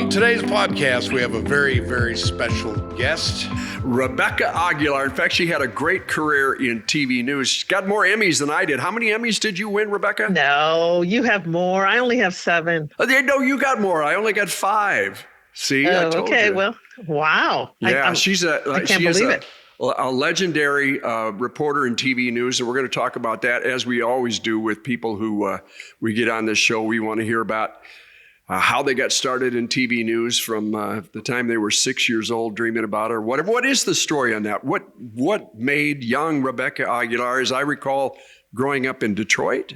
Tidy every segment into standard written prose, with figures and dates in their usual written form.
On today's podcast, we have a very, very special guest. Rebecca Aguilar. In fact, she had a great career in TV news. She's got more Emmys than I did. How many Emmys did you win, Rebecca? No, you have more. I only have 7. Oh, no, you got more. I only got 5. See, I told okay. you. Well, wow. Yeah, I she is a legendary reporter in TV news, and we're going to talk about that as we always do with people who we get on this show. We want to hear about how they got started in TV news from the time they were 6 years old, dreaming about it. What is the story on that? What made young Rebecca Aguilar, as I recall, growing up in Detroit?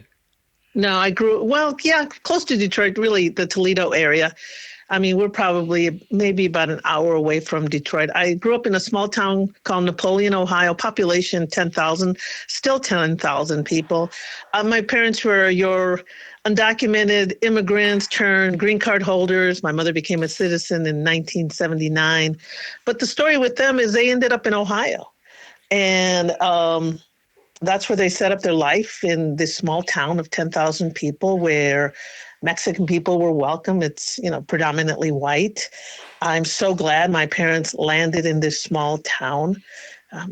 No, I grew, close to Detroit, really the Toledo area. I mean, we're probably maybe about an hour away from Detroit. I grew up in a small town called Napoleon, Ohio, population 10,000, still 10,000 people. My parents were your undocumented immigrants turned green card holders. My mother became a citizen in 1979. But the story with them is they ended up in Ohio. And that's where they set up their life, in this small town of 10,000 people where Mexican people were welcome. It's, predominantly white. I'm so glad my parents landed in this small town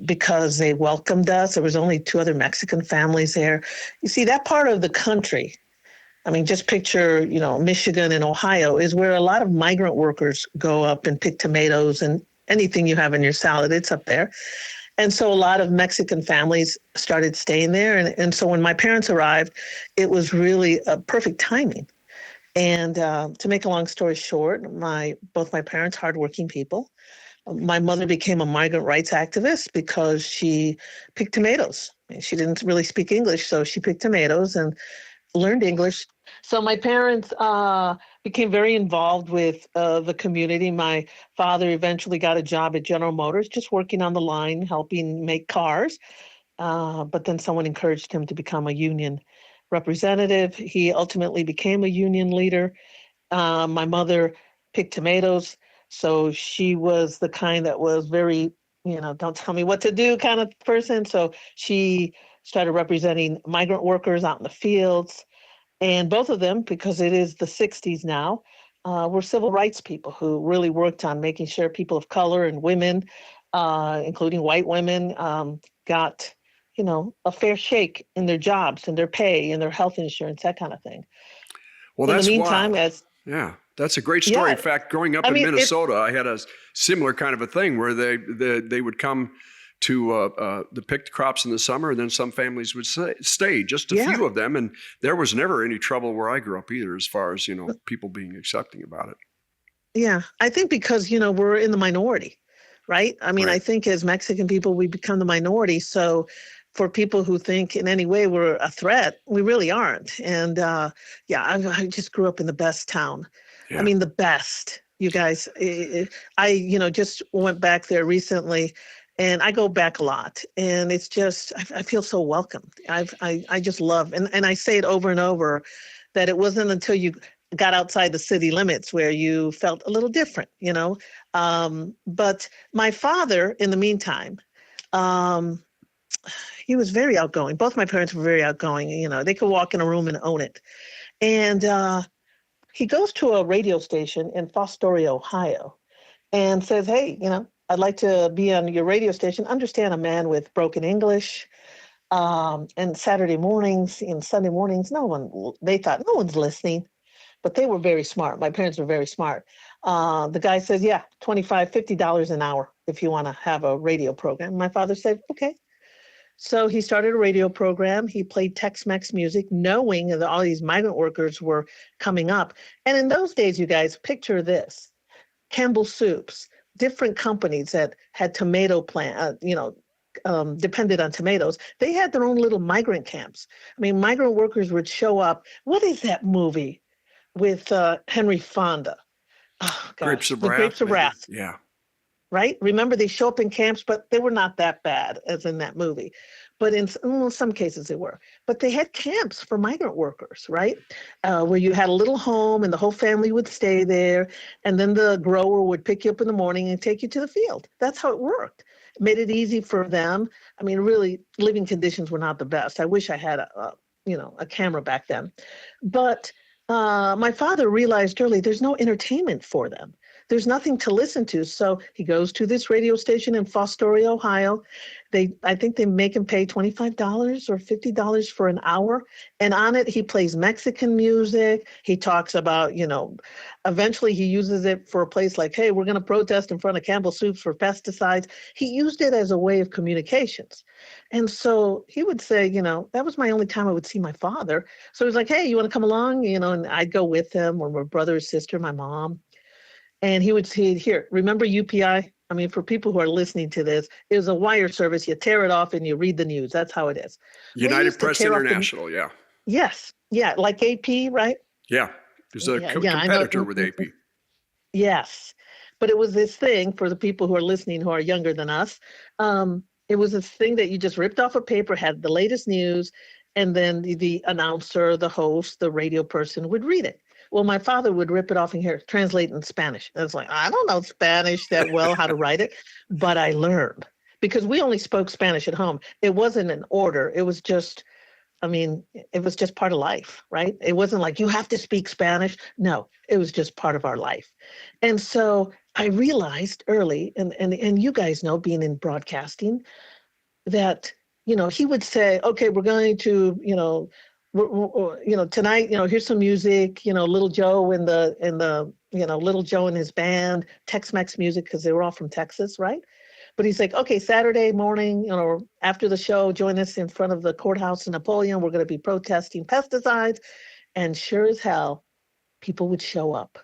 because they welcomed us. There was only 2 other Mexican families there. You see, that part of the country, I mean, just picture, Michigan and Ohio is where a lot of migrant workers go up and pick tomatoes and anything you have in your salad, it's up there. And so a lot of Mexican families started staying there. And so when my parents arrived, it was really a perfect timing. And to make a long story short, both my parents, hardworking people. My mother became a migrant rights activist because she picked tomatoes. She didn't really speak English, so she picked tomatoes and learned English. So my parents became very involved with the community. My father eventually got a job at General Motors, just working on the line, helping make cars. But then someone encouraged him to become a union representative. He ultimately became a union leader. My mother picked tomatoes. So she was the kind that was very, don't tell me what to do kind of person. So she started representing migrant workers out in the fields. And both of them, because it is the 60s now, were civil rights people who really worked on making sure people of color and women, including white women, got, a fair shake in their jobs and their pay and their health insurance, that kind of thing. Well, that's in the meantime, wild. That's a great story. Yeah, in fact, growing up in Minnesota, I had a similar kind of a thing where they would come to pick the crops in the summer, and then some families would stay, just a few of them. And there was never any trouble where I grew up either, as far as, people being accepting about it. Yeah, I think because, we're in the minority, right? I mean, right. I think as Mexican people, we become the minority. So for people who think in any way we're a threat, we really aren't. And I just grew up in the best town. Yeah. I mean, the best, you guys. I just went back there recently. And I go back a lot, and it's just, I feel so welcomed. I just love, and I say it over and over, that it wasn't until you got outside the city limits where you felt a little different, But my father, in the meantime, he was very outgoing. Both my parents were very outgoing. They could walk in a room and own it. And he goes to a radio station in Fostoria, Ohio, and says, hey, I'd like to be on your radio station. Understand a man with broken English. And Saturday mornings and Sunday mornings, they thought no one's listening, but they were very smart. My parents were very smart. The guy says, yeah, $25, $50 an hour if you want to have a radio program. My father said, okay. So he started a radio program. He played Tex-Mex music, knowing that all these migrant workers were coming up. And in those days, you guys, picture this, Campbell Soups, different companies that had tomato plant, depended on tomatoes. They had their own little migrant camps. I mean, migrant workers would show up. What is that movie with Henry Fonda? Oh, gosh. Grapes of Wrath. Grapes of Wrath. Yeah. Right? Remember, they show up in camps, but they were not that bad as in that movie. But in some cases they were. But they had camps for migrant workers, right? Where you had a little home and the whole family would stay there. And then the grower would pick you up in the morning and take you to the field. That's how it worked. It made it easy for them. I mean, really, living conditions were not the best. I wish I had a camera back then. But my father realized early there's no entertainment for them. There's nothing to listen to. So he goes to this radio station in Fostoria, Ohio. I think they make him pay $25 or $50 for an hour. And on it, he plays Mexican music. He talks about, eventually he uses it for a place like, hey, we're going to protest in front of Campbell Soups for pesticides. He used it as a way of communications. And so he would say, that was my only time I would see my father. So he was like, hey, you want to come along? And I'd go with him, or my brother or sister, my mom. And he would say, here, remember UPI? I mean, for people who are listening to this, it was a wire service. You tear it off and you read the news. That's how it is. United Press International, yeah. Yes. Yeah, like AP, right? Yeah. There's a competitor with AP. Yes. But it was this thing for the people who are listening who are younger than us. It was this thing that you just ripped off a paper, had the latest news, and then the announcer, the host, the radio person would read it. Well, my father would rip it off and here, translate in Spanish. I was like, I don't know Spanish that well, how to write it, but I learned because we only spoke Spanish at home. It wasn't an order. It was just, it was just part of life, right? It wasn't like you have to speak Spanish. No, it was just part of our life. And so I realized early, and you guys know, being in broadcasting, that, he would say, okay, we're going to, tonight, here's some music, Little Joe and Little Joe and his band, Tex-Mex music, because they were all from Texas, right? But he's like, okay, Saturday morning, after the show, join us in front of the courthouse in Napoleon. We're going to be protesting pesticides. And sure as hell, people would show up.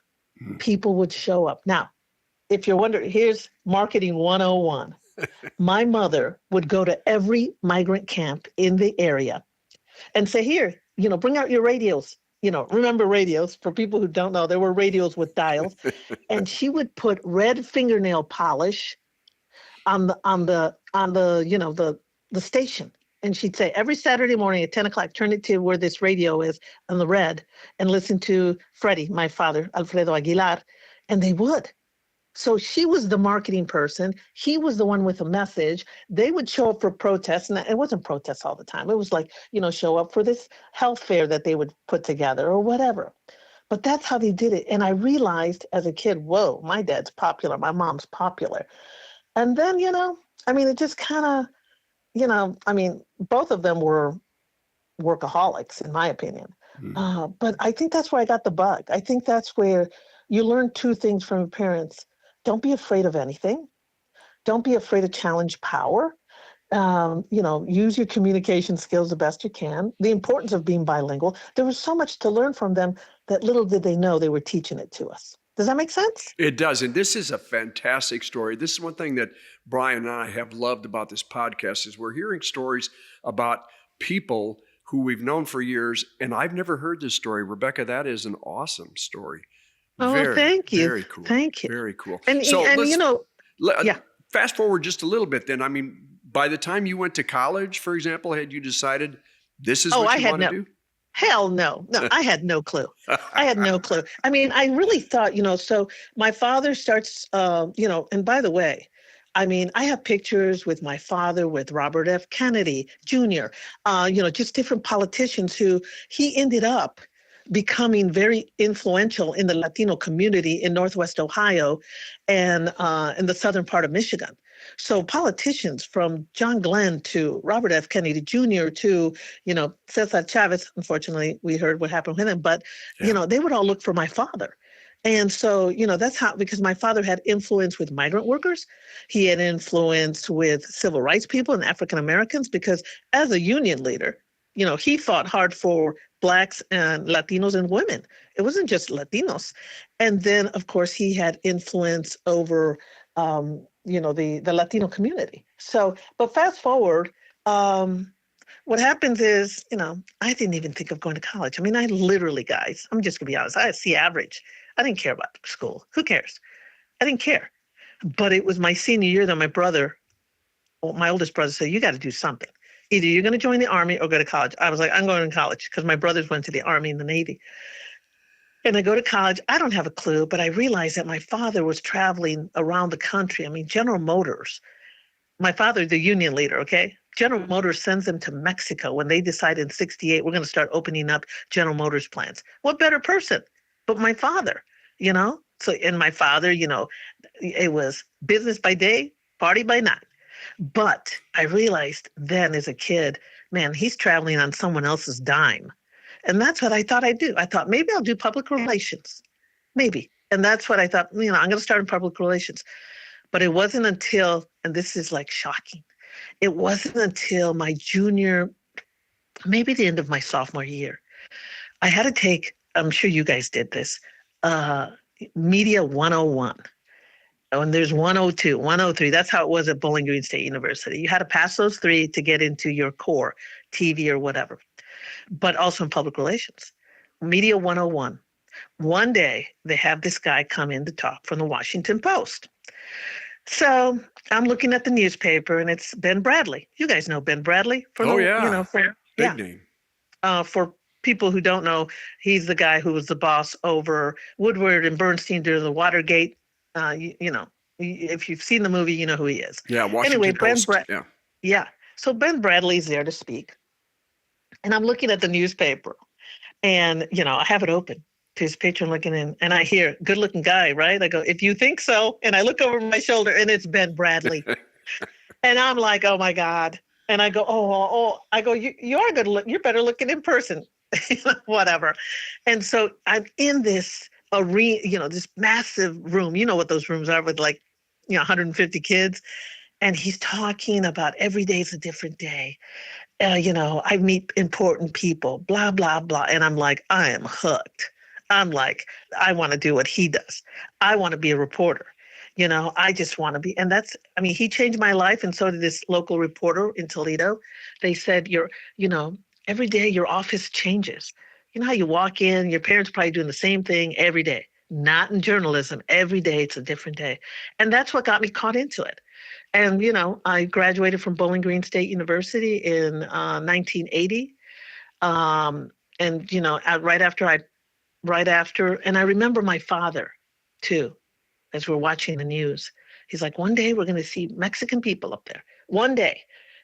People would show up. Now, if you're wondering, here's marketing 101. My mother would go to every migrant camp in the area and say, here, bring out your radios. Remember radios. For people who don't know, there were radios with dials. And she would put red fingernail polish on the station. And she'd say, every Saturday morning at 10 o'clock, turn it to where this radio is on the red and listen to Freddie, my father, Alfredo Aguilar. And they would. So she was the marketing person. He was the one with a message. They would show up for protests, and it wasn't protests all the time. It was like, show up for this health fair that they would put together or whatever. But that's how they did it. And I realized as a kid, whoa, my dad's popular. My mom's popular. And then, it just kind of, both of them were workaholics, in my opinion. But I think that's where I got the bug. I think that's where you learn two things from your parents. Don't be afraid of anything. Don't be afraid to challenge power. Use your communication skills the best you can. The importance of being bilingual. There was so much to learn from them that little did they know they were teaching it to us. Does that make sense? It does. And this is a fantastic story. This is one thing that Brian and I have loved about this podcast is we're hearing stories about people who we've known for years. And I've never heard this story. Rebecca, that is an awesome story. Oh, thank you. Very cool. Thank you. Very cool. And yeah. Fast forward just a little bit then. By the time you went to college, for example, had you decided this is what you want to do? Hell no. No, I had no clue. I had no clue. I really thought, so my father starts, and by the way, I have pictures with my father, with Robert F. Kennedy Jr., just different politicians who he ended up becoming very influential in the Latino community in Northwest Ohio and in the southern part of Michigan. So politicians from John Glenn to Robert F. Kennedy Jr. to, Cesar Chavez, unfortunately, we heard what happened with him, but, they would all look for my father. And so, that's how, because my father had influence with migrant workers. He had influence with civil rights people and African Americans, because as a union leader, he fought hard for Blacks and Latinos and women. It wasn't just Latinos. And then, of course, he had influence over, the Latino community. So, but fast forward, what happens is, I didn't even think of going to college. I literally, guys, I'm just going to be honest, I had C average. I didn't care about school. Who cares? I didn't care. But it was my senior year that my oldest brother said, you got to do something. Either you're going to join the Army or go to college. I was like, I'm going to college because my brothers went to the Army and the Navy. And I go to college. I don't have a clue, but I realized that my father was traveling around the country. General Motors, my father, the union leader, okay? General Motors sends them to Mexico when they decide in 68, we're going to start opening up General Motors plants. What better person but my father, you know? So, and my father, you know, it was business by day, party by night. But I realized then as a kid, man, he's traveling on someone else's dime. And that's what I thought I'd do. I thought maybe I'll do public relations, maybe. And that's what I thought, you know, I'm going to start in public relations. But it wasn't until, and this is like shocking, it wasn't until my junior, maybe the end of my sophomore year, I had to take, I'm sure you guys did this, Media 101. And there's 102, 103. That's how it was at Bowling Green State University. You had to pass those three to get into your core, TV or whatever, but also in public relations. Media 101. One day, they have this guy come in to talk from the Washington Post. So I'm looking at the newspaper, and it's Ben Bradley. You guys know Ben Bradley? You know, big name. For people who don't know, he's the guy who was the boss over Woodward and Bernstein during the Watergate. You know, if you've seen the movie, you know who he is. Yeah, Washington Post. Yeah. So Ben Bradley's there to speak. And I'm looking at the newspaper, and, you know, I have it open to his picture and looking in, and I hear, good looking guy, right? I go, if you think so. And I look over my shoulder, and it's Ben Bradley. And I'm like, oh my God. And I go, I go, you are good look. You're better looking in person, whatever. And so I'm in this arena, you know, this massive room. You know what those rooms are with, like, you know, 150 kids. And he's talking about every day is a different day. You know, I meet important people, blah, blah, blah. And I'm like, I am hooked. I'm like, I want to do what he does. I want to be a reporter. You know, I just want to be. And that's, I mean, he changed my life. And so did this local reporter in Toledo. They said, you know, every day your office changes. You know how you walk in, your parents probably doing the same thing every day. Not in journalism. Every day it's a different day. And that's what got me caught into it. And, you know, I graduated from Bowling Green State University in 1980. And, you know, right after, and I remember my father too, as we're watching the news. He's like, one day we're going to see Mexican people up there. One day.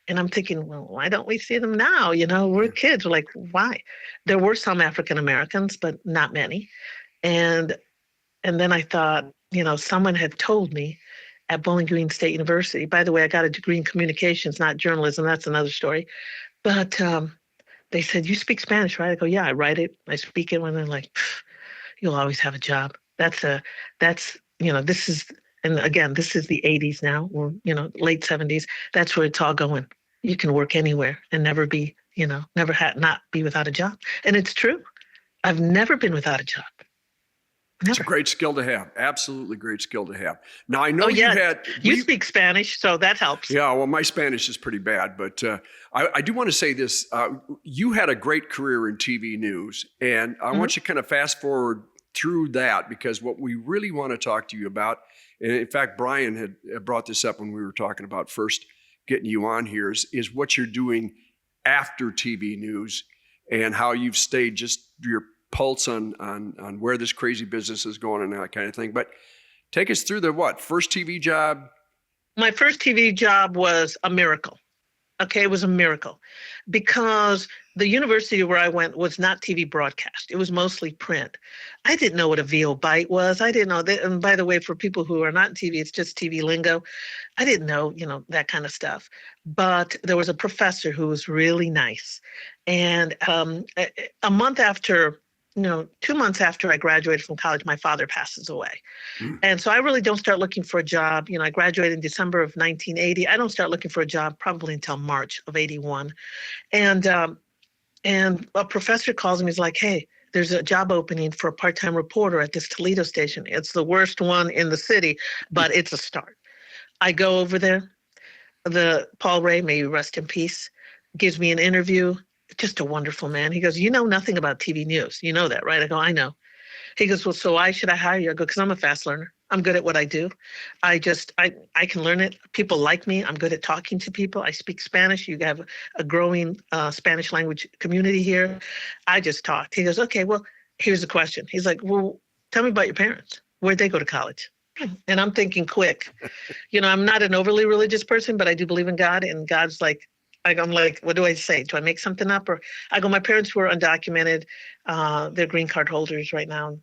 And I'm thinking, well, why don't we see them now? You know, we're kids. We're like, why? There were some African Americans, but not many. And then I thought, you know, someone had told me at Bowling Green State University. By the way, I got a degree in communications, not journalism. That's another story. But they said, you speak Spanish, right? I go, yeah, I write it. I speak it. And they're like, you'll always have a job. That's, you know, this is, and again, this is the 80s now, or, you know, late 70s. That's where it's all going. You can work anywhere and never be, you know, not be without a job. And it's true. I've never been without a job. Never. It's a great skill to have. Absolutely great skill to have. Now, I know you speak Spanish, so that helps. Yeah, well, my Spanish is pretty bad, but I do want to say this. You had a great career in TV news, and I want you to kind of fast forward through that, because what we really want to talk to you about, and in fact, Brian had brought this up when we were talking about first getting you on here, is what you're doing after TV news and how you've stayed just your pulse on where this crazy business is going and that kind of thing. But take us through the first TV job? My first TV job was a miracle. Okay, it was a miracle because the university where I went was not TV broadcast. It was mostly print. I didn't know what a VO bite was. I didn't know that. And by the way, for people who are not in TV, it's just TV lingo. I didn't know, you know, that kind of stuff. But there was a professor who was really nice. And a month after, you know, 2 months after I graduated from college, my father passes away. And so I really don't start looking for a job. You know, I graduated in December of 1980. I don't start looking for a job probably until March of 81. And a professor calls me. He's like, hey, there's a job opening for a part-time reporter at this Toledo station. It's the worst one in the city, but it's a start. I go over there. Paul Ray, may you rest in peace, gives me an interview. Just a wonderful man. He goes, you know nothing about TV news. You know that, right? I go, I know. He goes, well, so why should I hire you? I go, because I'm a fast learner. I'm good at what I do. I can learn it. People like me. I'm good at talking to people. I speak Spanish. You have a growing Spanish language community here. I just talked. He goes, okay, well, here's the question. He's like, well, tell me about your parents. Where'd they go to college? And I'm thinking quick. You know, I'm not an overly religious person, but I do believe in God. And God's like, I'm like, what do I say? Do I make something up? Or I go, my parents were undocumented. They're green card holders right now,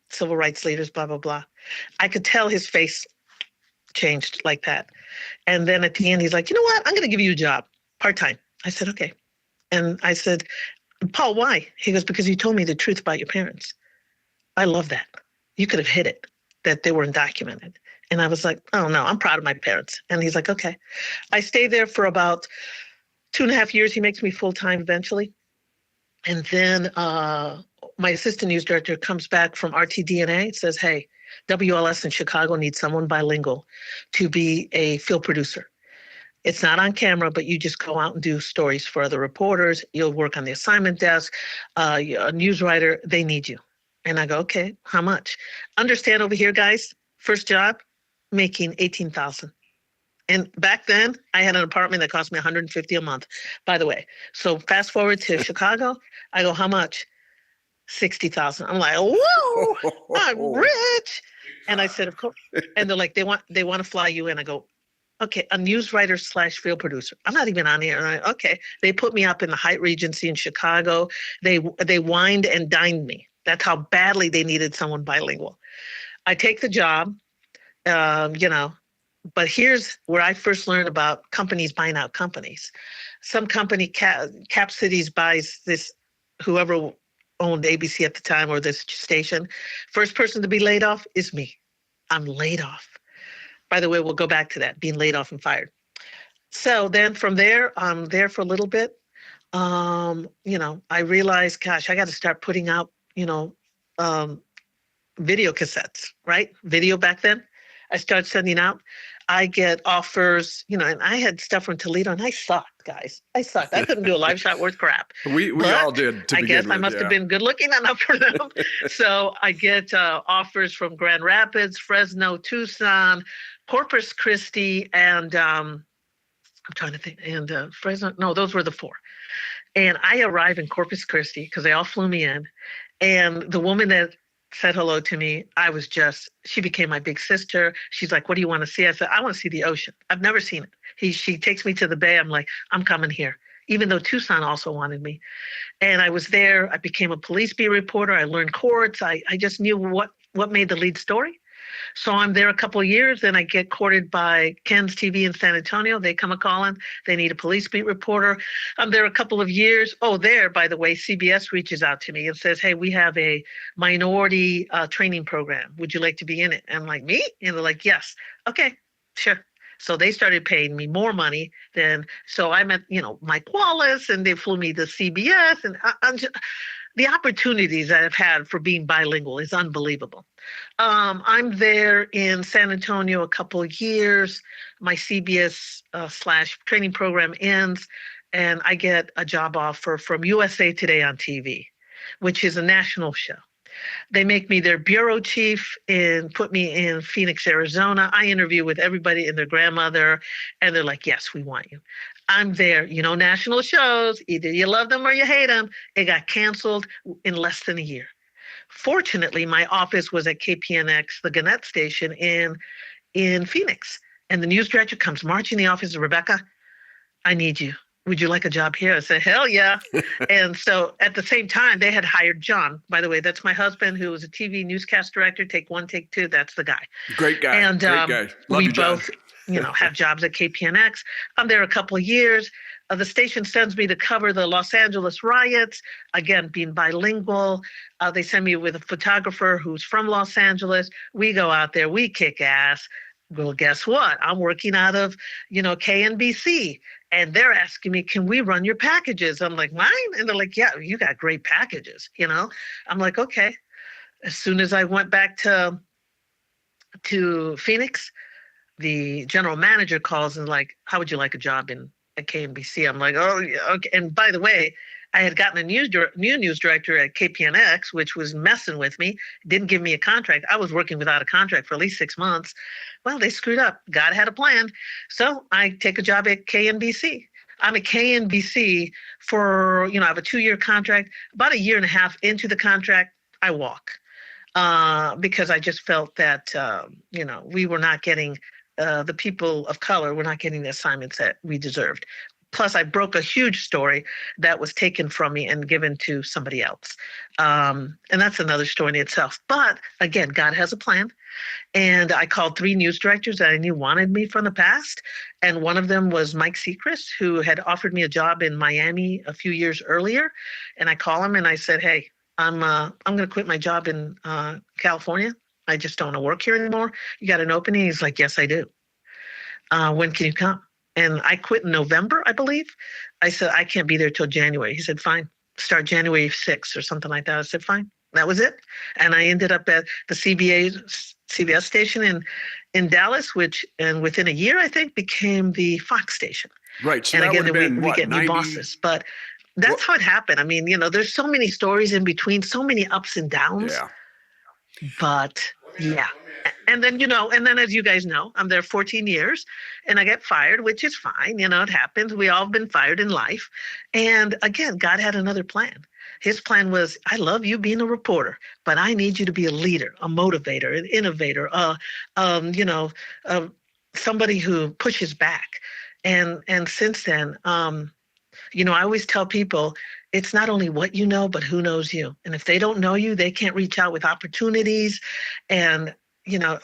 civil rights leaders, blah, blah, blah. I could tell his face changed like that. And then at the end, he's like, you know what? I'm going to give you a job, part-time. I said, okay. And I said, Paul, why? He goes, because you told me the truth about your parents. I love that. You could have hid it, that they were undocumented. And I was like, oh, no, I'm proud of my parents. And he's like, okay. I stayed there for about 2.5 years. He makes me full-time eventually. And then my assistant news director comes back from RTDNA, says, hey, WLS in Chicago needs someone bilingual to be a field producer. It's not on camera, but you just go out and do stories for other reporters. You'll work on the assignment desk, a news writer, they need you. And I go, okay, how much? Understand over here, guys, first job, making $18,000. And back then, I had an apartment that cost me $150 a month, by the way. So fast forward to Chicago, I go, how much? $60,000. I'm like, whoa, I'm rich. And I said, of course. And they're like, they want to fly you in. I go, okay, a news writer / field producer. I'm not even on here. And I, okay. They put me up in the Hyatt Regency in Chicago. They wined and dined me. That's how badly they needed someone bilingual. I take the job, but here's where I first learned about companies buying out companies. Some company, Cap Cities, buys this, whoever owned ABC at the time or this station. First person to be laid off is me. I'm laid off. By the way, we'll go back to that, being laid off and fired. So then from there, I'm there for a little bit. I realized, gosh, I got to start putting out, video cassettes, right? Video back then. I started sending out. I get offers, and I had stuff from Toledo, and I sucked, guys. I sucked. I couldn't do a live shot worth crap. We all did. I guess I must have been good looking enough for them. So I get offers from Grand Rapids, Fresno, Tucson, Corpus Christi, and I'm trying to think, and Fresno. No, those were the four. And I arrive in Corpus Christi because they all flew me in, and the woman that said hello to me, she became my big sister. She's like, what do you want to see? I said, I want to see the ocean. I've never seen it. She takes me to the bay. I'm like, I'm coming here, even though Tucson also wanted me. And I was there. I became a police beat reporter. I learned courts. I just knew what made the lead story. So I'm there a couple of years, then I get courted by Ken's TV in San Antonio. They come a-calling. They need a police beat reporter. I'm there a couple of years. Oh, there, by the way, CBS reaches out to me and says, hey, we have a minority training program. Would you like to be in it? And I'm like, me? And they're like, yes. Okay, sure. So they started paying me more money so I met, Mike Wallace, and they flew me to CBS. And the opportunities that I've had for being bilingual is unbelievable. I'm there in San Antonio a couple of years. My CBS / training program ends, and I get a job offer from USA Today on TV, which is a national show. They make me their bureau chief and put me in Phoenix, Arizona. I interview with everybody and their grandmother, and they're like, yes, we want you. I'm there, national shows, either you love them or you hate them. It got canceled in less than a year. Fortunately, my office was at KPNX, the Gannett station in Phoenix. And the news director comes marching in the office, Rebecca, I need you. Would you like a job here? I said, hell yeah. And so at the same time, they had hired John. By the way, that's my husband, who was a TV newscast director. Take one, take two. That's the guy. Great guy. And great guy. Love we you, John. both, have jobs at KPNX. I'm there a couple of years. The station sends me to cover the Los Angeles riots. Again, being bilingual. They send me with a photographer who's from Los Angeles. We go out there. We kick ass. Well, guess what? I'm working out of, KNBC. And they're asking me, can we run your packages? I'm like, mine? And they're like, yeah, you got great packages, I'm like, okay. As soon as I went back to Phoenix, the general manager calls and like, how would you like a job at KNBC? I'm like, oh, yeah, okay. And by the way, I had gotten a new news director at KPNX, which was messing with me, didn't give me a contract. I was working without a contract for at least 6 months. Well, they screwed up. God had a plan. So I take a job at KNBC. I'm at KNBC for, I have a 2-year contract. About 1.5 years into the contract, I walk because I just felt that, we were not getting, the people of color were not getting the assignments that we deserved. plus I broke a huge story that was taken from me and given to somebody else. And that's another story in itself. But again, God has a plan. And I called 3 news directors that I knew wanted me from the past. And one of them was Mike Seacrest, who had offered me a job in Miami a few years earlier. And I called him and I said, hey, I'm going to quit my job in California. I just don't want to work here anymore. You got an opening? He's like, yes, I do. When can you come? And I quit in November, I believe. I said, I can't be there till January. He said, fine, start January 6th or something like that. I said, fine. That was it. And I ended up at the CBS station in Dallas, and within a year, I think, became the Fox station. Right. So and that again, would have been, we get 90, new bosses. But that's how it happened. I mean, there's so many stories in between, so many ups and downs. Yeah. But yeah. And then, and then as you guys know, I'm there 14 years and I get fired, which is fine. It happens. We all have been fired in life. And again, God had another plan. His plan was, I love you being a reporter, but I need you to be a leader, a motivator, an innovator, somebody who pushes back. And since then, I always tell people, it's not only what you know, but who knows you. And if they don't know you, they can't reach out with opportunities. And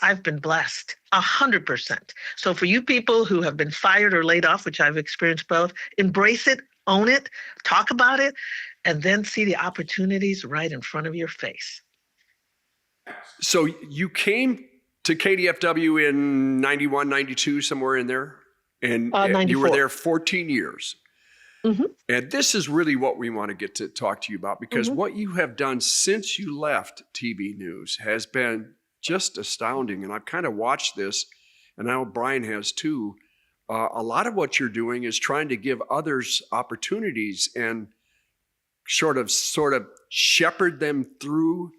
I've been blessed 100%. So for you people who have been fired or laid off, which I've experienced both, embrace it, own it, talk about it, and then see the opportunities right in front of your face. So you came to KDFW in 91, 92, somewhere in there, and you were there 14 years. Mm-hmm. And this is really what we want to get to talk to you about, because Mm-hmm. what you have done since you left TV news has been just astounding. And I've kind of watched this, and I know Brian has too. A lot of what you're doing is trying to give others opportunities and sort of shepherd them through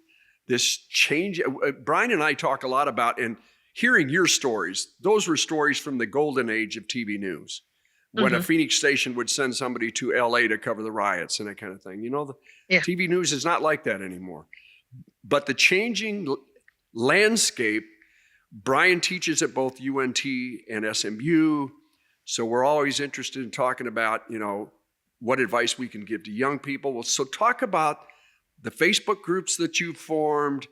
this change. Brian and I talk a lot about, and hearing your stories, those were stories from the golden age of TV news, when a Phoenix station would send somebody to LA to cover the riots and that kind of thing. TV news is not like that anymore. But the changing landscape, Brian teaches at both UNT and SMU. So we're always interested in talking about, what advice we can give to young people. Well, so talk about the Facebook groups that you've formed,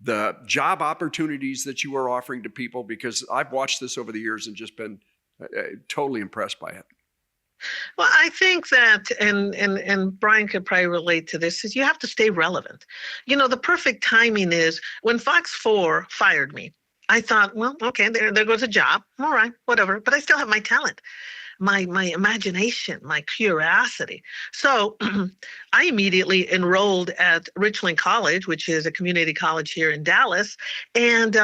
the job opportunities that you are offering to people, because I've watched this over the years and just been totally impressed by it. Well, I think that, and Brian could probably relate to this, is you have to stay relevant. The perfect timing is when Fox 4 fired me. I thought, well, okay, there goes a job. All right, whatever. But I still have my talent, my imagination, my curiosity. So I immediately enrolled at Richland College, which is a community college here in Dallas, and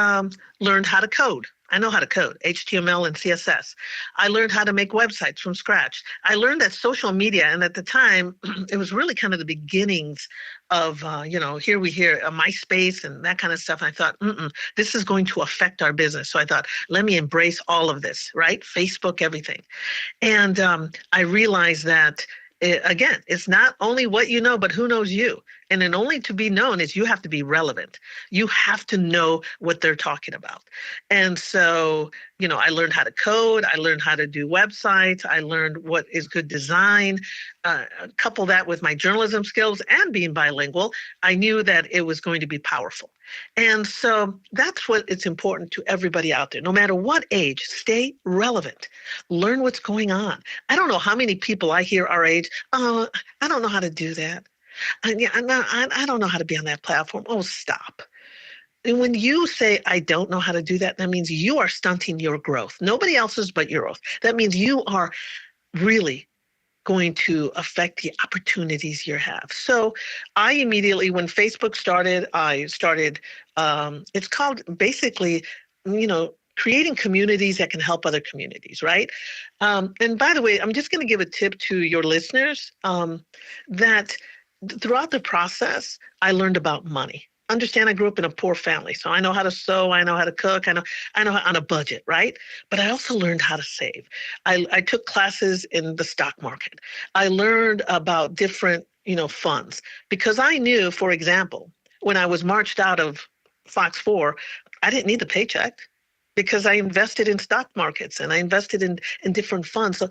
learned how to code. I know how to code, HTML and CSS. I learned how to make websites from scratch. I learned that social media, and at the time, it was really kind of the beginnings of, here we hear MySpace and that kind of stuff. And I thought, this is going to affect our business. So I thought, let me embrace all of this, right? Facebook, everything. And I realized that, again, it's not only what you know, but who knows you. And then only to be known is you have to be relevant. You have to know what they're talking about. And so, I learned how to code. I learned how to do websites. I learned what is good design. Couple that with my journalism skills and being bilingual, I knew that it was going to be powerful. And so that's what it's important to everybody out there. No matter what age, stay relevant. Learn what's going on. I don't know how many people I hear our age, I don't know how to do that. I don't know how to be on that platform. Oh, stop. And when you say, I don't know how to do that, that means you are stunting your growth. Nobody else's but your growth. That means you are really going to affect the opportunities you have. So I immediately, when Facebook started, it's called basically, creating communities that can help other communities, right? And by the way, I'm just going to give a tip to your listeners that throughout the process, I learned about money. Understand, I grew up in a poor family, so I know how to sew, I know how to cook, I know on a budget, right? But I also learned how to save. I took classes in the stock market. I learned about different, funds, because I knew, for example, when I was marched out of Fox 4, I didn't need the paycheck because I invested in stock markets and I invested in different funds. So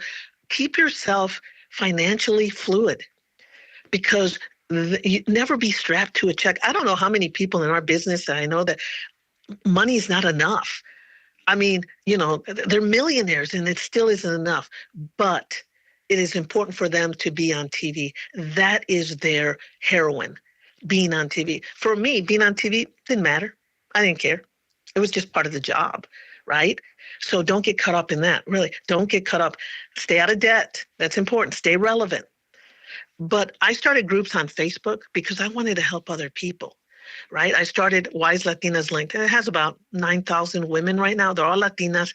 keep yourself financially fluid, because you never be strapped to a check. I don't know how many people in our business that I know that money is not enough. I mean, they're millionaires and it still isn't enough, but it is important for them to be on TV. That is their heroin, being on TV. For me, being on TV didn't matter. I didn't care. It was just part of the job, right? So don't get caught up in that. Really, don't get caught up. Stay out of debt. That's important. Stay relevant. But I started groups on Facebook because I wanted to help other people, right? I started Wise Latinas Linked. It has about 9,000 women right now. They're all Latinas,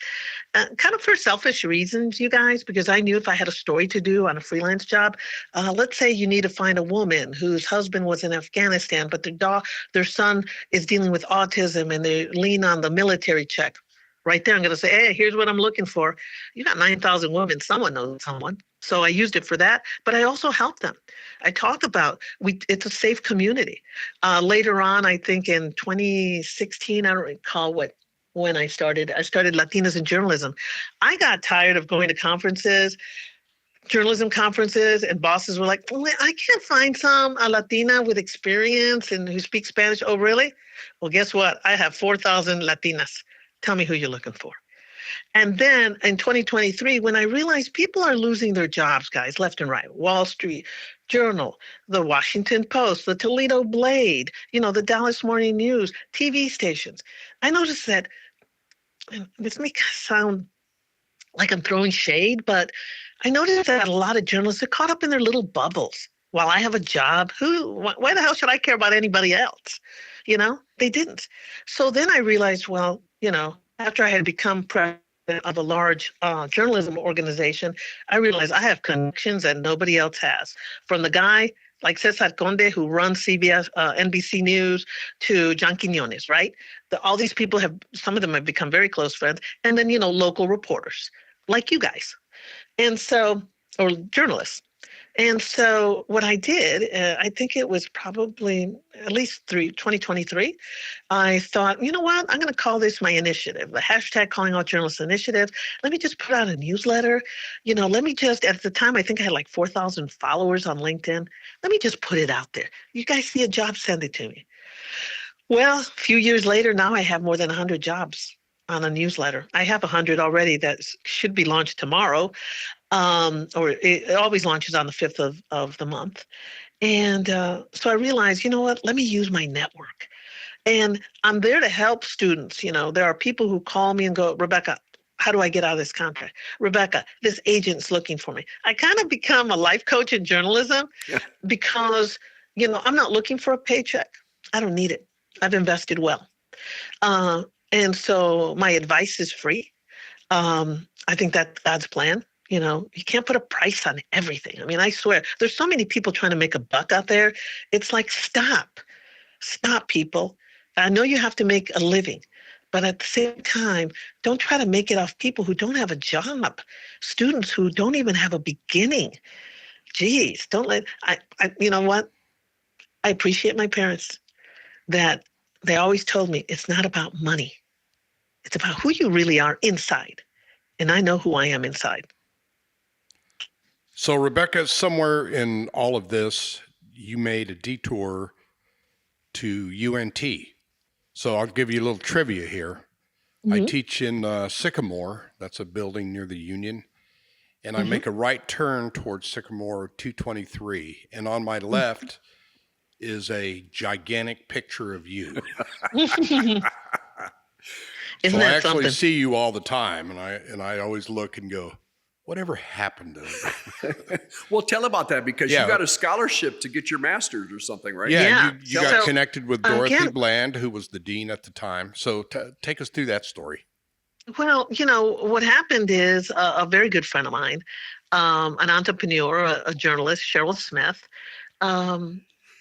kind of for selfish reasons, you guys, because I knew if I had a story to do on a freelance job, let's say you need to find a woman whose husband was in Afghanistan, but their son is dealing with autism and they lean on the military check. Right there, I'm going to say, hey, here's what I'm looking for. You got 9,000 women. Someone knows someone. So I used it for that, but I also helped them. I talk about it's a safe community. Later on, I think in 2016, I don't recall when I started Latinas in Journalism. I got tired of going to conferences, journalism conferences, and bosses were like, well, I can't find a Latina with experience and who speaks Spanish. Oh, really? Well, guess what? I have 4,000 Latinas. Tell me who you're looking for. And then in 2023, when I realized people are losing their jobs, guys, left and right, Wall Street Journal, the Washington Post, the Toledo Blade, the Dallas Morning News, TV stations, I noticed that, and this may sound like I'm throwing shade, but I noticed that a lot of journalists are caught up in their little bubbles. While I have a job, why the hell should I care about anybody else? They didn't. So then I realized, well, after I had become president of a large journalism organization, I realized I have connections that nobody else has. From the guy like Cesar Conde, who runs CBS, NBC News, to John Quinones, right? All these people some of them have become very close friends. And then, local reporters like you guys. And so, or journalists. And so what I did, I think it was probably at least 2023, I thought, you know what, I'm going to call this my initiative, the hashtag Calling All Journalists Initiative. Let me just put out a newsletter. Let me just, at the time, I think I had like 4,000 followers on LinkedIn. Let me just put it out there. You guys see a job, send it to me. Well, a few years later, now I have more than 100 jobs on a newsletter. I have 100 already that should be launched tomorrow. Or it always launches on the 5th of the month. And so I realized, you know what, let me use my network. And I'm there to help students. There are people who call me and go, Rebecca, how do I get out of this contract? Rebecca, this agent's looking for me. I kind of become a life coach in journalism because, I'm not looking for a paycheck. I don't need it. I've invested well. And so my advice is free. I think that's God's plan. You can't put a price on everything. I mean, I swear, there's so many people trying to make a buck out there. It's like, stop, people. I know you have to make a living, but at the same time, don't try to make it off people who don't have a job, students who don't even have a beginning. Geez, you know what? I appreciate my parents that they always told me it's not about money. It's about who you really are inside. And I know who I am inside. So, Rebecca, somewhere in all of this, you made a detour to UNT. So I'll give you a little trivia here. Mm-hmm. I teach in Sycamore. That's a building near the Union. And I make a right turn towards Sycamore 223. And on my left is a gigantic picture of you. Isn't so that I actually something? see you all the time. And I always look and go, whatever happened to it? Well, tell about that, because you got a scholarship to get your master's or something, right? Yeah. You got connected with Dorothy Bland, who was the dean at the time. So take us through that story. Well, what happened is a very good friend of mine, an entrepreneur, a journalist, Cheryl Smith,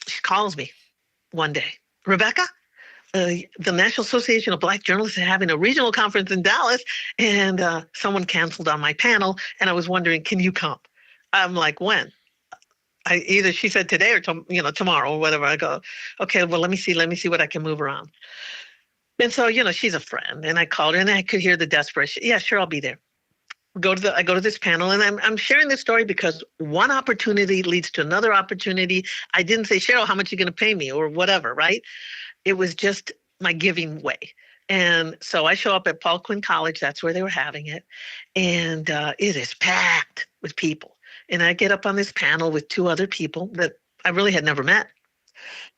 she calls me one day, Rebecca, the National Association of Black Journalists is having a regional conference in Dallas, and someone canceled on my panel, and I was wondering, can you come? I'm like, when? She said today or tomorrow or whatever. I go, okay, well, let me see what I can move around. And so, she's a friend, and I called her, and I could hear the desperation. Yeah, sure, I'll be there. I go to this panel, and I'm sharing this story because one opportunity leads to another opportunity. I didn't say, Cheryl, how much are you going to pay me or whatever, right? It was just my giving way. And so I show up at Paul Quinn College. That's where they were having it. And it is packed with people. And I get up on this panel with two other people that I really had never met.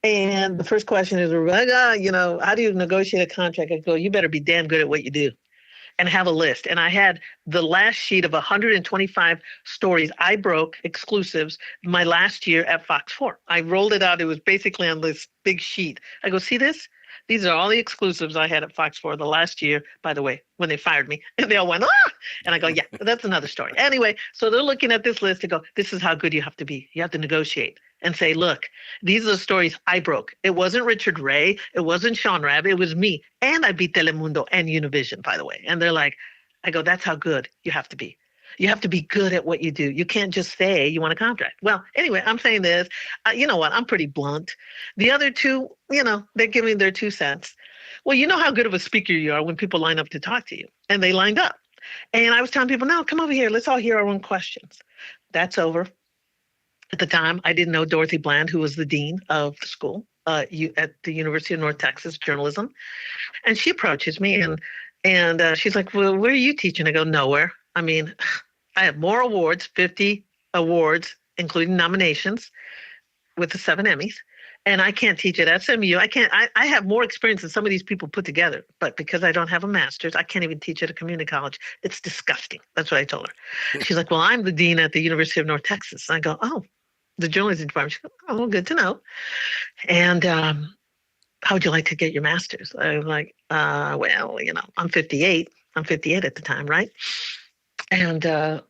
And the first question is, Rebecca, how do you negotiate a contract? I go, you better be damn good at what you do and have a list. And I had the last sheet of 125 stories I broke, exclusives, my last year at Fox 4. I rolled it out. It was basically on this big sheet. I go, see this? These are all the exclusives I had at Fox 4 the last year, by the way, when they fired me. And they all went, ah! And I go, yeah, that's another story. Anyway, so they're looking at this list to go, this is how good you have to be. You have to negotiate and say, look, these are the stories I broke. It wasn't Richard Ray. It wasn't Sean Rabb. It was me. And I beat Telemundo and Univision, by the way. And they're like, I go, that's how good you have to be. You have to be good at what you do. You can't just say you want a contract. Well, anyway, I'm saying this. You know what? I'm pretty blunt. The other two, they're giving their 2 cents. Well, you know how good of a speaker you are when people line up to talk to you. And they lined up. And I was telling people, no, come over here. Let's all hear our own questions. That's over. At the time, I didn't know Dorothy Bland, who was the dean of the school at the University of North Texas, journalism. And she approaches me and she's like, well, where are you teaching? I go, nowhere. I mean, I have more awards, 50 awards, including nominations with the 7 Emmys. And I can't teach at SMU. I have more experience than some of these people put together. But because I don't have a master's, I can't even teach at a community college. It's disgusting. That's what I told her. She's like, well, I'm the dean at the University of North Texas. And I go, oh, the journalism department. She goes, oh, well, good to know. And how would you like to get your master's? I'm like, well, I'm 58. I'm 58 at the time, right? And I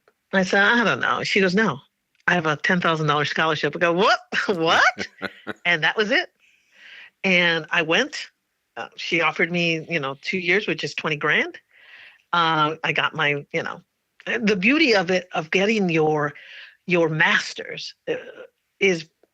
said, I don't know. She goes, no, I have a $10,000 scholarship. I go, what? What? And that was it. And I went. She offered me, 2 years, which is 20 grand. I got my, the beauty of it, of getting your master's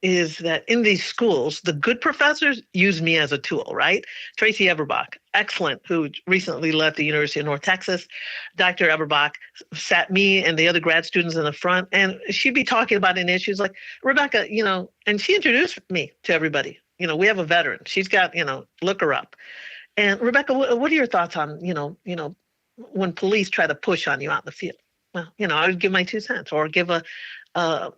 is that in these schools, the good professors use me as a tool, right? Tracy Everbach, excellent, who recently left the University of North Texas. Dr. Everbach sat me and the other grad students in the front, and she'd be talking about an issue. She's like, Rebecca, and she introduced me to everybody. We have a veteran. She's got, look her up. And Rebecca, what are your thoughts on, when police try to push on you out in the field? Well, I would give my 2 cents or give a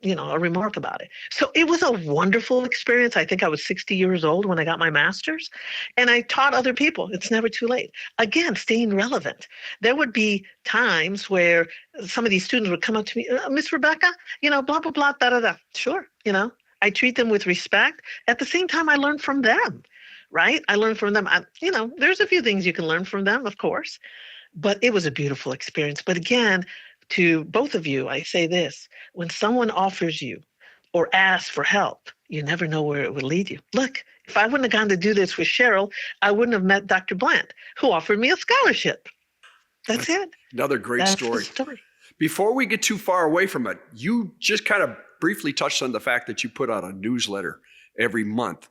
remark about it. So it was a wonderful experience. I think I was 60 years old when I got my master's, and I taught other people. It's never too late. Again, staying relevant. There would be times where some of these students would come up to me, Miss Rebecca, blah, blah, blah, da, da, da. Sure. I treat them with respect. At the same time, I learn from them, right? I learn from them. There's a few things you can learn from them, of course, but it was a beautiful experience. But again, to both of you, I say this: when someone offers you or asks for help, you never know where it would lead you. Look, if I wouldn't have gone to do this with Cheryl, I wouldn't have met Dr. Bland, who offered me a scholarship. That's it. Another great story. Before we get too far away from it, you just kind of briefly touched on the fact that you put out a newsletter every month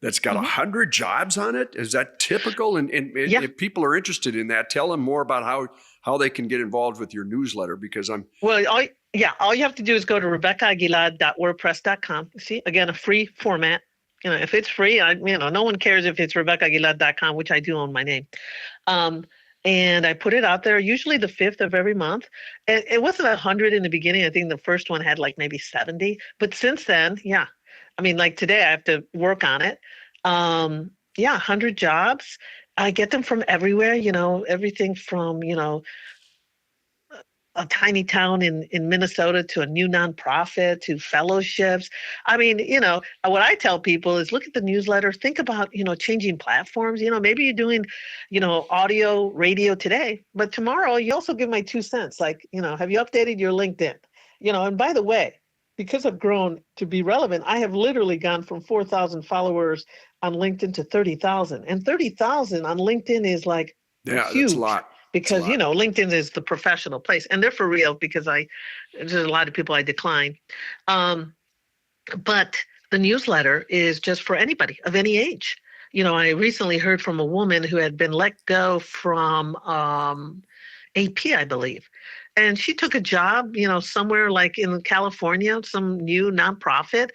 that's got 100 jobs on it. Is that typical? And Yeah. If people are interested in that, tell them more about how they can get involved with your newsletter, because all you have to do is go to RebeccaAguilar.wordpress.com. See, again, a free format. If it's free, no one cares if it's RebeccaAguilar.com, which I do own my name. And I put it out there usually the 5th of every month. It wasn't 100 in the beginning. I think the first one had like maybe 70. But since then, yeah. I mean, like today I have to work on it. 100 jobs. I get them from everywhere, everything from, a tiny town in Minnesota to a new nonprofit to fellowships. I mean, what I tell people is look at the newsletter, think about, changing platforms. Maybe you're doing, audio, radio today, but tomorrow you also give my 2 cents. Like, have you updated your LinkedIn? And by the way, because I've grown to be relevant, I have literally gone from 4,000 followers on LinkedIn to 30,000. And 30,000 on LinkedIn is like huge. That's a lot. Because, LinkedIn is the professional place. And they're for real because there's a lot of people I decline. But the newsletter is just for anybody of any age. I recently heard from a woman who had been let go from AP, I believe. And she took a job, somewhere like in California, some new nonprofit.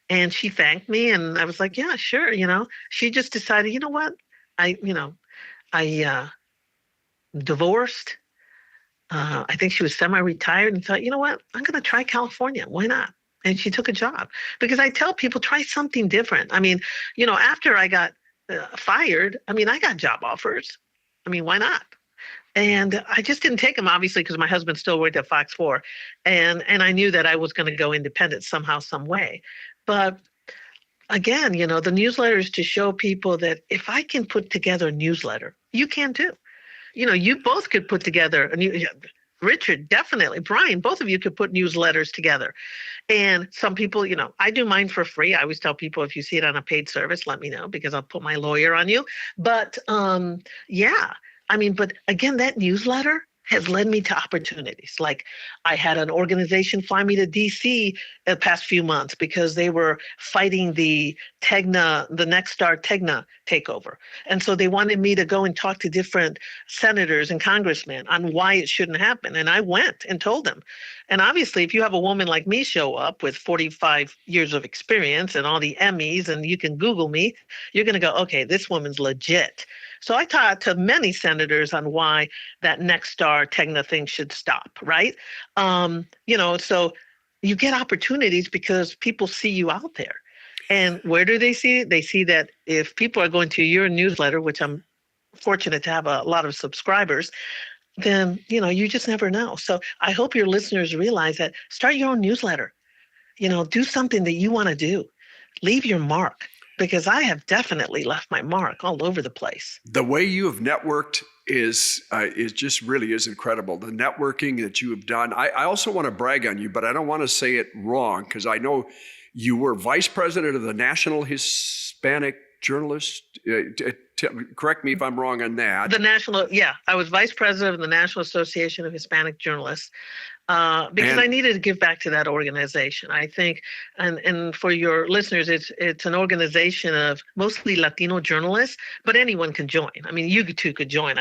And she thanked me. And I was like, yeah, sure. She just decided, you know what? I divorced. I think she was semi-retired and thought, you know what? I'm going to try California. Why not? And she took a job because I tell people, try something different. I mean, after I got fired, I got job offers. Why not? And I just didn't take them, obviously, because my husband still worked at Fox 4. And I knew that I was going to go independent somehow, some way. But again, the newsletter is to show people that if I can put together a newsletter, you can too. You both could put together a new, Richard, definitely. Brian, both of you could put newsletters together. And some people, I do mine for free. I always tell people if you see it on a paid service, let me know because I'll put my lawyer on you. But yeah, but again, that newsletter has led me to opportunities. Like I had an organization fly me to DC the past few months because they were fighting the Next Star Tegna takeover. And so they wanted me to go and talk to different senators and congressmen on why it shouldn't happen. And I went and told them. And obviously, if you have a woman like me show up with 45 years of experience and all the Emmys, and you can Google me, you're going to go, okay, this woman's legit. So I talked to many senators on why that Next Star Tegna thing should stop, right? So you get opportunities because people see you out there. And where do they see it? They see that if people are going to your newsletter, which I'm fortunate to have a lot of subscribers, then, you just never know. So I hope your listeners realize that start your own newsletter, do something that you want to do, leave your mark. Because I have definitely left my mark all over the place. The way you have networked is just really is incredible. The networking that you have done. I also want to brag on you, but I don't want to say it wrong because I know you were vice president of the National Hispanic Journalist. Correct me if I'm wrong on that. I was vice president of the National Association of Hispanic Journalists. Because I needed to give back to that organization. I think, and for your listeners, it's an organization of mostly Latino journalists, but anyone can join. You too could join.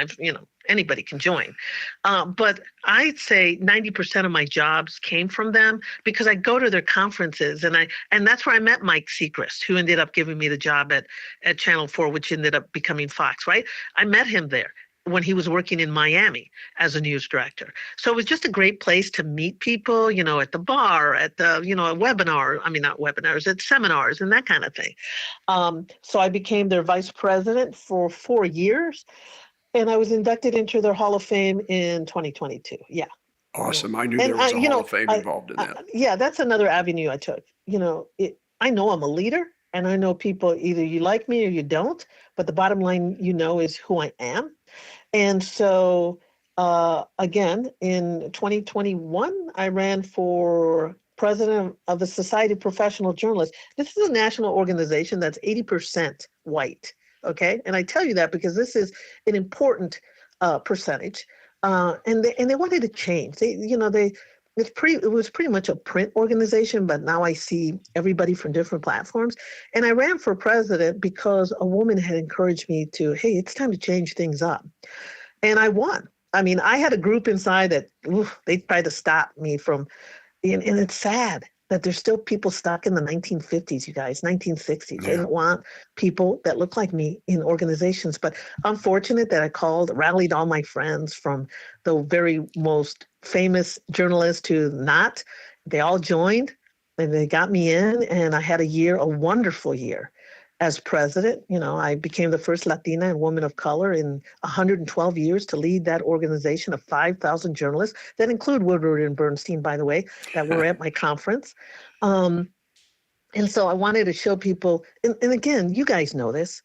Anybody can join. But I'd say 90% of my jobs came from them because I go to their conferences, and that's where I met Mike Seacrest, who ended up giving me the job at Channel 4, which ended up becoming Fox. Right? I met him there when he was working in Miami as a news director. So it was just a great place to meet people, at the bar, at the, a webinar, not webinars, at seminars and that kind of thing. So I became their vice president for 4 years, and I was inducted into their Hall of Fame in 2022. Yeah. Awesome. I knew there was a Hall of Fame involved in that. Yeah, that's another avenue I took. I know I'm a leader, and I know people, either you like me or you don't, but the bottom line, is who I am. And so, again, in 2021, I ran for president of the Society of Professional Journalists. This is a national organization that's 80% white, okay? And I tell you that because this is an important percentage. And they wanted to change. It was pretty much a print organization, but now I see everybody from different platforms. And I ran for president because a woman had encouraged me to, hey, it's time to change things up. And I won. I had a group inside that they tried to stop me from, and it's sad that there's still people stuck in the 1950s, you guys, 1960s. Yeah. They didn't want people that look like me in organizations. But I'm fortunate that I rallied all my friends from the very most famous journalist to not. They all joined and they got me in, and I had a wonderful year as president. I became the first Latina and woman of color in 112 years to lead that organization of 5,000 journalists that include Woodward and Bernstein, by the way, that were at my conference. And so I wanted to show people, and again, you guys know this,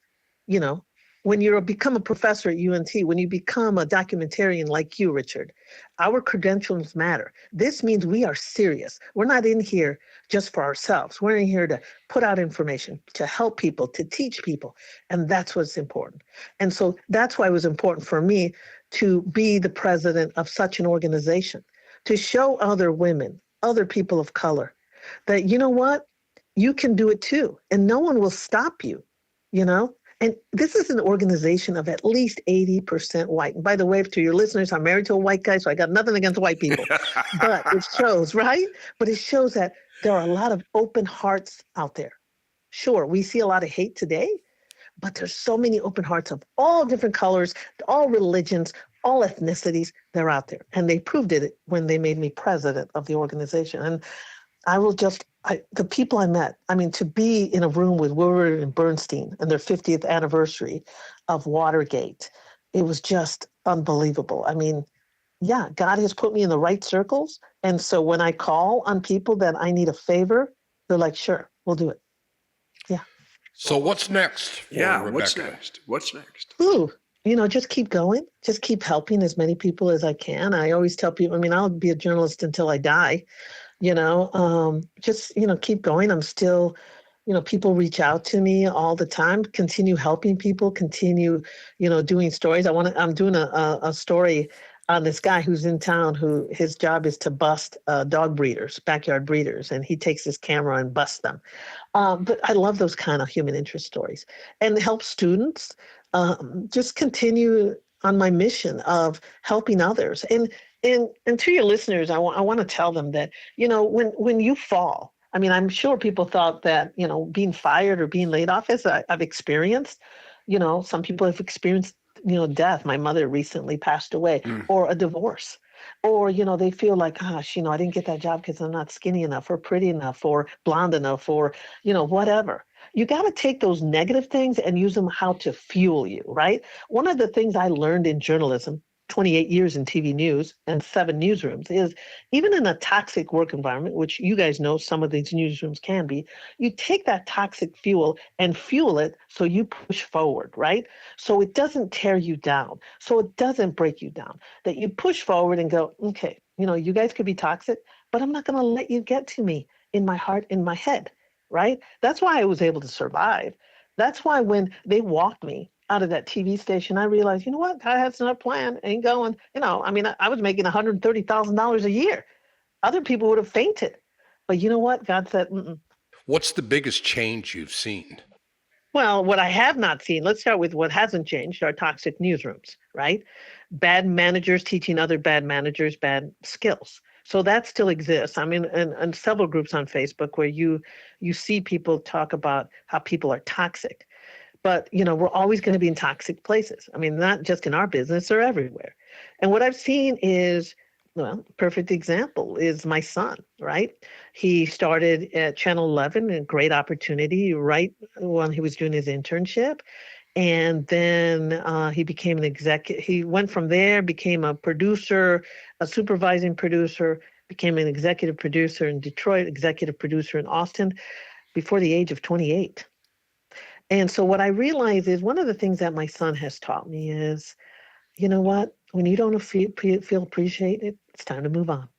when you become a professor at UNT, when you become a documentarian like you, Richard, our credentials matter. This means we are serious. We're not in here just for ourselves. We're in here to put out information, to help people, to teach people. And that's what's important. And so that's why it was important for me to be the president of such an organization, to show other women, other people of color, that, you know what, you can do it too. And no one will stop you, And this is an organization of at least 80% white. And by the way, to your listeners, I'm married to a white guy, so I got nothing against white people. But it shows, right? But it shows that there are a lot of open hearts out there. Sure, we see a lot of hate today, but there's so many open hearts of all different colors, all religions, all ethnicities. They're out there. And they proved it when they made me president of the organization. And I will just, the people I met, I mean, to be in a room with Woodward and Bernstein and their 50th anniversary of Watergate, it was just unbelievable. I mean, yeah, God has put me in the right circles. And so when I call on people that I need a favor, they're like, sure, we'll do it. Yeah. So what's next for Rebecca? What's next? Ooh, just keep going. Just keep helping as many people as I can. I always tell people, I mean, I'll be a journalist until I die. Just keep going. I'm still, people reach out to me all the time. Continue helping people. Continue, doing stories. I'm doing a story on this guy who's in town who his job is to bust dog breeders, backyard breeders, and he takes his camera and busts them. But I love those kind of human interest stories and help students just continue on my mission of helping others. And to your listeners, I want to tell them that, when you fall, I mean, I'm sure people thought that, being fired or being laid off, as I've experienced, some people have experienced, death. My mother recently passed away, or a divorce, or, they feel like, gosh, I didn't get that job because I'm not skinny enough or pretty enough or blonde enough or, whatever. You got to take those negative things and use them how to fuel you, right? One of the things I learned in journalism, 28 years in TV news and 7 newsrooms, is even in a toxic work environment, which you guys know some of these newsrooms can be, you take that toxic fuel and fuel it so you push forward, right? So it doesn't tear you down, so it doesn't break you down, that you push forward and go, okay, you guys could be toxic, but I'm not going to let you get to me in my heart, in my head, right? That's why I was able to survive. That's why when they walked me out of that TV station, I realized, you know what? God has another plan. Ain't going. I was making $130,000 a year. Other people would have fainted. But you know what? God said, mm-mm. What's the biggest change you've seen? Well, what I have not seen, let's start with what hasn't changed, are toxic newsrooms, right? Bad managers teaching other bad managers bad skills. So that still exists. I mean, and several groups on Facebook where you see people talk about how people are toxic. But, we're always going to be in toxic places. I mean, not just in our business, they're everywhere. And what I've seen is, perfect example is my son, right? He started at Channel 11, a great opportunity right when he was doing his internship. And then he became an executive. He went from there, became a producer, a supervising producer, became an executive producer in Detroit, executive producer in Austin before the age of 28. And so what I realize is one of the things that my son has taught me is, you know what? When you don't feel appreciated, it's time to move on.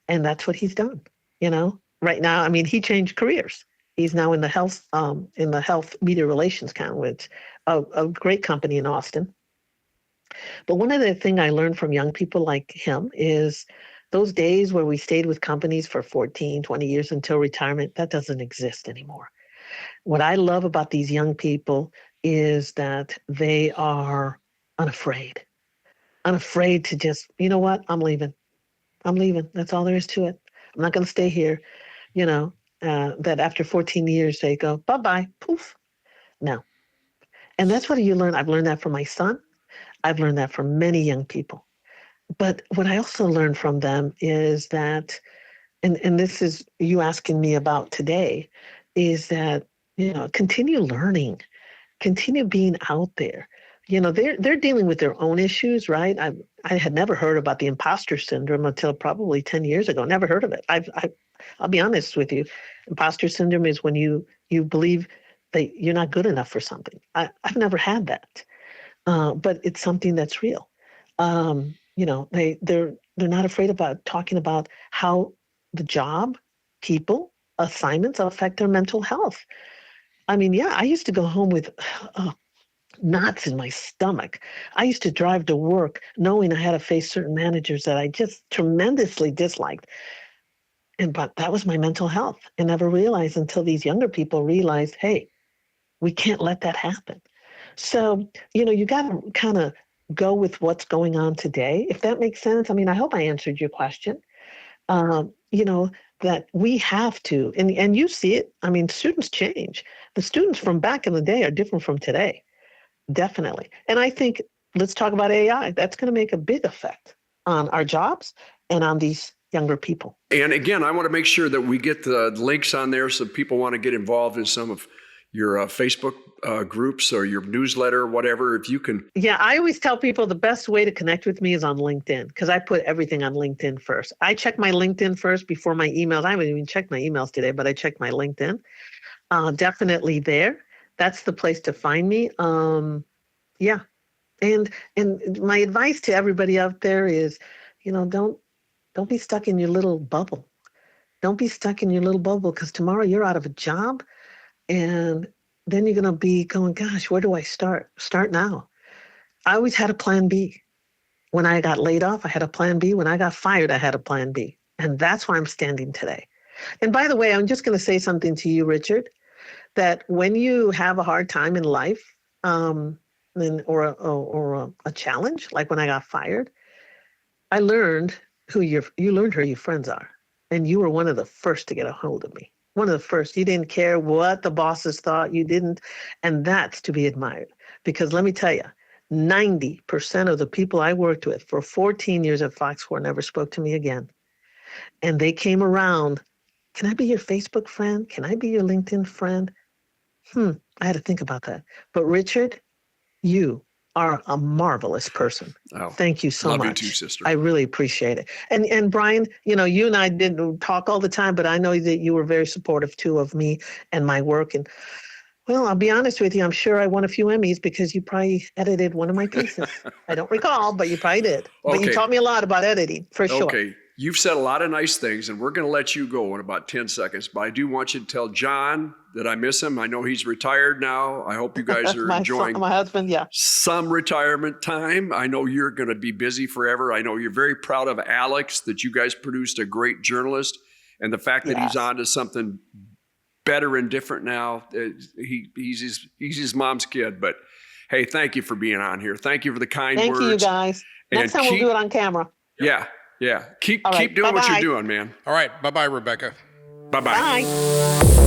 And that's what he's done. Right now, I mean, he changed careers. He's now in the health media relations kind of, which a great company in Austin. But one of the things I learned from young people like him is those days where we stayed with companies for 14, 20 years until retirement, that doesn't exist anymore. What I love about these young people is that they are unafraid to just, you know what, I'm leaving. That's all there is to it. I'm not going to stay here. That after 14 years, they go, bye-bye, poof. No. And that's what you learn. I've learned that from my son. I've learned that from many young people. But what I also learned from them is that, and this is you asking me about today, is that, continue learning, continue being out there. They're dealing with their own issues, right? I had never heard about the imposter syndrome until probably 10 years ago. Never heard of it. I'll be honest with you. Imposter syndrome is when you believe that you're not good enough for something. I've never had that, but it's something that's real. They're not afraid about talking about how the job, people, assignments affect their mental health. I mean, yeah, I used to go home with knots in my stomach. I used to drive to work knowing I had to face certain managers that I just tremendously disliked. But that was my mental health. I never realized until these younger people realized, hey, we can't let that happen. So, you got to kind of go with what's going on today, if that makes sense. I mean, I hope I answered your question. That we have to, and you see it. I mean, students change. The students from back in the day are different from today, definitely. And I think, let's talk about AI. That's going to make a big effect on our jobs and on these younger people. And again, I want to make sure that we get the links on there so people want to get involved in some of your Facebook groups or your newsletter, whatever, if you can. Yeah, I always tell people the best way to connect with me is on LinkedIn, because I put everything on LinkedIn first. I check my LinkedIn first before my emails. I haven't even checked my emails today, but I checked my LinkedIn. Definitely there. That's the place to find me. Yeah. And my advice to everybody out there is, don't be stuck in your little bubble. Don't be stuck in your little bubble, because tomorrow you're out of a job. And then you're going to be going, gosh, where do I start? Start now. I always had a plan B. When I got laid off, I had a plan B. When I got fired, I had a plan B. And that's why I'm standing today. And by the way, I'm just going to say something to you, Richard, that when you have a hard time in life or a challenge, like when I got fired, I learned who your friends are. And you were one of the first to get a hold of me. One of the first. You didn't care what the bosses thought. You didn't. And that's to be admired. Because let me tell you, 90% of the people I worked with for 14 years at Fox 4 never spoke to me again. And they came around. Can I be your Facebook friend? Can I be your LinkedIn friend? I had to think about that. But Richard, you are a marvelous person. Oh, thank you so much. Love you too, sister. I really appreciate it. And Brian, you and I didn't talk all the time, but I know that you were very supportive too of me and my work. And well, I'll be honest with you, I'm sure I won a few Emmys because you probably edited one of my pieces. I don't recall, but you probably did. But you taught me a lot about editing, for sure. Okay. You've said a lot of nice things, and we're going to let you go in about 10 seconds. But I do want you to tell John that I miss him. I know he's retired now. I hope you guys are enjoying my husband, yeah, some retirement time. I know you're going to be busy forever. I know you're very proud of Alex, that you guys produced a great journalist, and the fact that he's on to something better and different now. He's his mom's kid. But hey, thank you for being on here. Thank you for the kind words. Thank you, guys. Next time we'll do it on camera. Yeah. Yeah. Keep doing Bye-bye. what you're doing, man. All right. Bye-bye, Rebecca. Bye-bye. Bye.